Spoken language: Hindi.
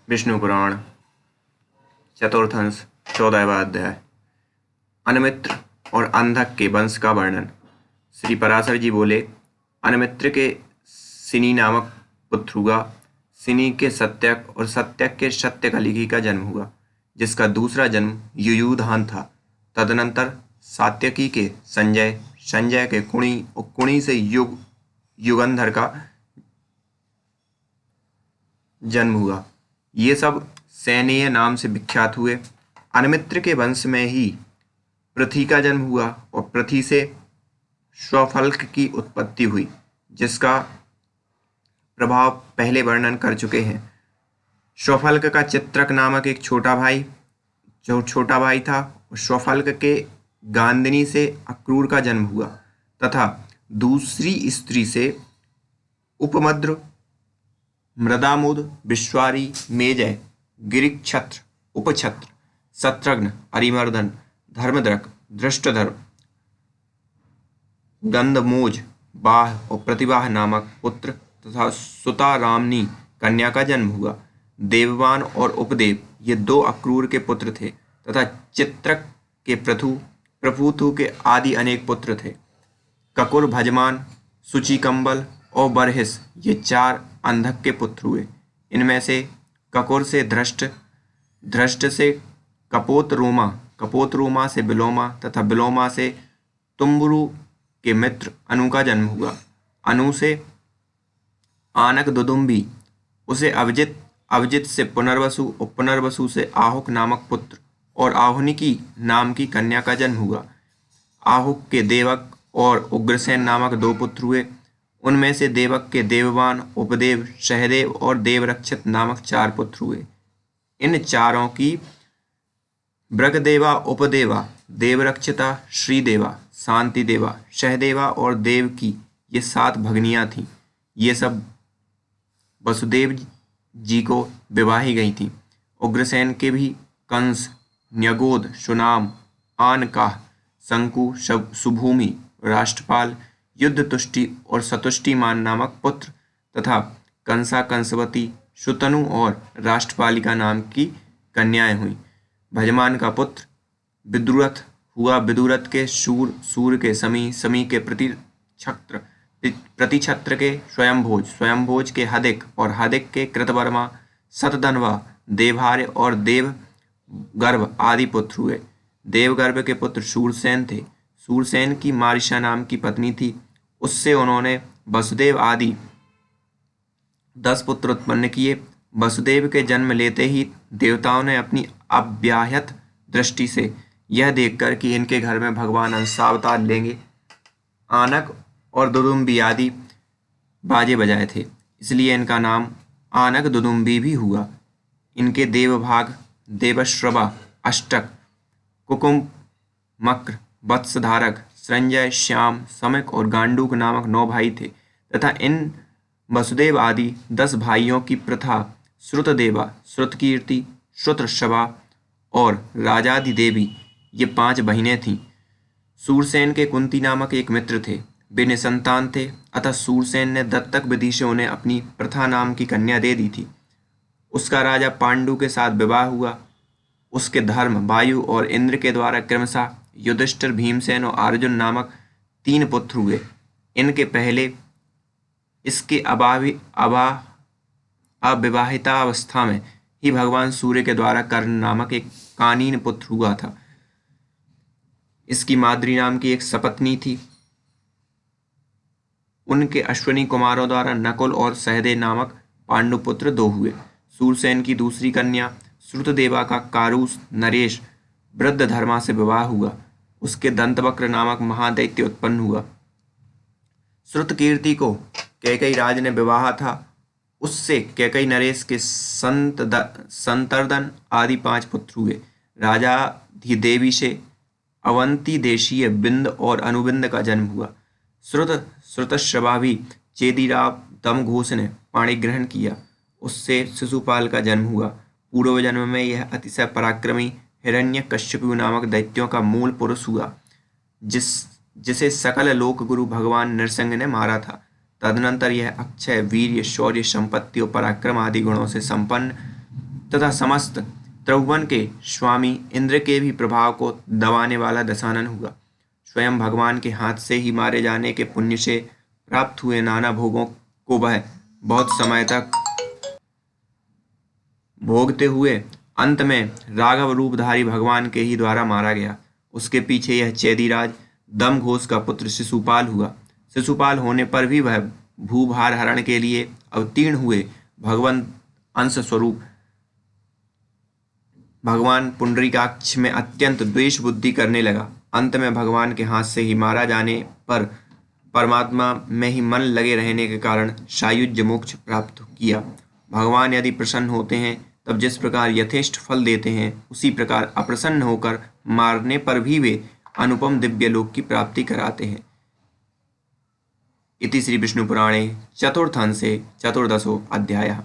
विष्णु पुराण चतुर्थंश 14वां अध्याय। अनमित्र और अंधक के वंश का वर्णन। श्री पराशर जी बोले, अनमित्र के सिनी नामक पुत्र हुआ। सिनी के सत्यक और सत्यक के सत्यकलिकी का जन्म हुआ, जिसका दूसरा जन्म युयुधान था। तदनंतर सात्यकी के संजय, संजय के कुणी और कुणी से युगंधर का जन्म हुआ। ये सब सैनेय नाम से विख्यात हुए। अनमित्र के वंश में ही पृथ्वी का जन्म हुआ और पृथ्वी से स्वफल्क की उत्पत्ति हुई, जिसका प्रभाव पहले वर्णन कर चुके हैं। स्वफल्क का चित्रक नामक एक छोटा भाई था और स्वफल्क के गांधिनी से अक्रूर का जन्म हुआ तथा दूसरी स्त्री से उपमद्र, मृदामुद, विश्वारी, मेजय, गिरिक्षत्र, उपछत्र, शत्रुघ्न, अरिमर्दन, धर्मद्रक, धृष्टधर्म, गंधमोज, बाह और प्रतिबाह नामक पुत्र तथा सुता रामनी कन्या का जन्म हुआ। देववान और उपदेव ये दो अक्रूर के पुत्र थे तथा चित्रक के प्रभुथु के आदि अनेक पुत्र थे। ककुर, भजमान, सुचिकंबल और बरहिस ये चार अंधक के पुत्र हुए। इनमें से ककुर से धृष्ट, धृष्ट से कपोतरोमा, कपोतरोमा से बिलोमा तथा बिलोमा से तुम्बुरु के मित्र अनु का जन्म हुआ। अनु से आनक दुदुम्बी, उसे अभिजित, अभिजित से पुनर्वसु और पुनर्वसु से आहुक नामक पुत्र और आहुनिकी नाम की कन्या का जन्म हुआ। आहुक के देवक और उग्रसेन नामक दो पुत्र हुए। उनमें से देवक के देववान, उपदेव, सहदेव और देवरक्षित नामक चार पुत्र हुए। इन चारों की ब्रगदेवा, उपदेवा, देवरक्षिता, श्रीदेवा, शांतिदेवा, सहदेवा और देवकी ये 7 भगनियां थीं। ये सब वसुदेव जी को विवाही गई थीं। उग्रसेन के भी कंस, न्यगोद, सुनाम, आनकाह, शंकु, सुभूमि, राष्ट्रपाल, युद्ध तुष्टि और सतुष्टिमान नामक पुत्र तथा कंसा, कंसवती, सुतनु और राष्ट्रपालिका नाम की कन्याएं हुई। भजमान का पुत्र विदुरथ हुआ। विदुरथ के शूर, सूर के समी, समी के प्रतिछत्र, प्रतिछत्र के स्वयंभोज, स्वयंभोज के हदिक और हदिक के कृतवर्मा, शतधन्वा, देवहार्य और देवगर्भ आदि पुत्र हुए। देवगर्भ के पुत्र शूरसेन थे। शूरसेन की मारिशा नाम की पत्नी थी। उससे उन्होंने वसुदेव आदि 10 पुत्र उत्पन्न किए। वसुदेव के जन्म लेते ही देवताओं ने अपनी अव्याहत दृष्टि से यह देखकर कि इनके घर में भगवान अंशावतार लेंगे, आनक और दुदुम्बी आदि बाजे बजाए थे, इसलिए इनका नाम आनक दुदुम्बी भी हुआ। इनके देवभाग देवश्रवा, अष्टक, कुकुम, मक्र, वत्सधारक, संजय, श्याम, समक और गांडूक नामक 9 भाई थे तथा इन वसुदेव आदि 10 भाइयों की प्रथा श्रुतदेवा, श्रुतकीर्ति, श्रुतश्रवा और राजादि देवी ये 5 बहिनें थीं। सूरसेन के कुंती नामक एक मित्र थे। वे निसंतान थे, अतः सूरसेन ने दत्तक विधि से उन्हें अपनी प्रथा नाम की कन्या दे दी थी। उसका राजा पांडु के साथ विवाह हुआ। उसके धर्म, वायु और इंद्र के द्वारा क्रमशः युधिष्ठिर, भीमसेन और अर्जुन नामक 3 पुत्र हुए। इनके पहले इसके अविवाहितावस्था में ही भगवान सूर्य के द्वारा कर्ण नामक एक कानीन पुत्र हुआ था। इसकी माद्री नाम की एक सपत्नी थी। उनके अश्विनी कुमारों द्वारा नकुल और सहदेव नामक पांडुपुत्र 2 हुए। सूरसेन की दूसरी कन्या श्रुतदेवा का कारूस नरेश वृद्धधर्मा से विवाह हुआ। उसके दंतवक्र नामक महादैत्य उत्पन्न हुआ। श्रुतकीर्ति को कैकेयी राज ने विवाह था। उससे कैकेयी नरेश के संतर्दन आदि 5 पुत्र हुए। राजाधिदेवी से अवंती देशीय बिंद और अनुबिंद का जन्म हुआ। श्रुतश्रवा भी चेदीराव दमघोष ने पाणी ग्रहण किया। उससे शिशुपाल का जन्म हुआ। पूर्व जन्म में यह अतिशय पराक्रमी हिरण्यकश्यपु नामक दैत्यों का मूल पुरुष हुआ, जिसे सकल लोक गुरु भगवान नृसिंह ने मारा था। तदनंतर यह अक्षय, वीर्य, शौर्य, संपत्ति और पराक्रम आदि गुणों से संपन्न तथा समस्त त्रिभुवन के स्वामी इंद्र के भी प्रभाव को दबाने वाला दशानन हुआ। स्वयं भगवान के हाथ से ही मारे जाने के पुण्य से प्राप्त हुए नाना भोगों को वह बहुत समय तक भोगते हुए अंत में राघव रूपधारी भगवान के ही द्वारा मारा गया। उसके पीछे यह चेदीराज दमघोष का पुत्र शिशुपाल हुआ। शिशुपाल होने पर भी वह भूभार हरण के लिए अवतीर्ण हुए भगवान अंश स्वरूप भगवान पुंडरीकाक्ष में अत्यंत द्वेष बुद्धि करने लगा। अंत में भगवान के हाथ से ही मारा जाने पर परमात्मा में ही मन लगे रहने के कारण सायुज्य मोक्ष प्राप्त किया। भगवान यदि प्रसन्न होते हैं तब जिस प्रकार यथेष्ट फल देते हैं, उसी प्रकार अप्रसन्न होकर मारने पर भी वे अनुपम दिव्य लोक की प्राप्ति कराते हैं। इति श्री विष्णु पुराणे चतुर्थंशे चतुर्दशो अध्यायः।